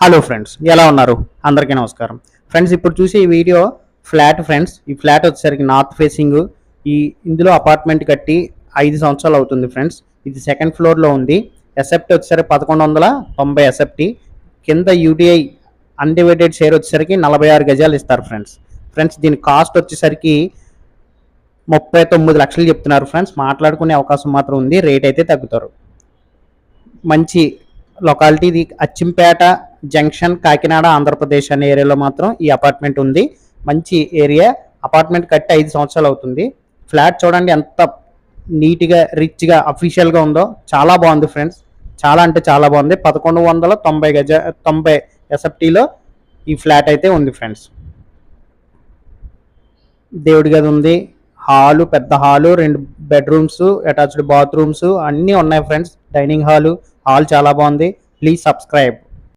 Hello friends, ఎలా ఉన్నారు? అందరికీ నమస్కారం. ఫ్రెండ్స్, ఇప్పుడు చూసే ఈ వీడియో ఫ్లాట్. ఫ్రెండ్స్, ఈ ఫ్లాట్ వచ్చేసరికి నార్త్ ఫేసింగ్. ఇందులో అపార్ట్మెంట్ కట్టి 5 సంవత్సరాలు అవుతుంది ఫ్రెండ్స్. ఇది సెకండ్ ఫ్లోర్లో ఉంది. ఎస్ఎఫ్టీ వచ్చేసరికి 1190 ఎస్ఎఫ్టీ. కింద యూటీఐ అన్డివైడెడ్ షేర్ వచ్చేసరికి 46 గజాలు ఇస్తారు ఫ్రెండ్స్. దీని కాస్ట్ వచ్చేసరికి 39 లక్షలు చెప్తున్నారు ఫ్రెండ్స్. మాట్లాడుకునే అవకాశం మాత్రం ఉంది. రేట్ అయితే తగ్గుతారు. మంచి లొకాలిటీ ఇది. అచ్చింపేట జంక్షన్, కాకినాడ, ఆంధ్రప్రదేశ్ అనే ఏరియాలో మాత్రం ఈ అపార్ట్మెంట్ ఉంది. మంచి ఏరియా. అపార్ట్మెంట్ కట్టి 5 సంవత్సరాలు అవుతుంది. ఫ్లాట్ చూడండి ఎంత నీట్గా, రిచ్గా, అఫీషియల్గా ఉందో. చాలా బాగుంది ఫ్రెండ్స్. చాలా అంటే చాలా బాగుంది. 1190 ఎస్ఎఫ్టీలో ఈ ఫ్లాట్ అయితే ఉంది ఫ్రెండ్స్. దేవుడి గది ఉంది. హాలు, పెద్ద హాలు, 2 బెడ్రూమ్స్, అటాచ్డ్ బాత్రూమ్స్ అన్నీ ఉన్నాయి ఫ్రెండ్స్. డైనింగ్ హాల్ చాలా బాగుంది. Please subscribe.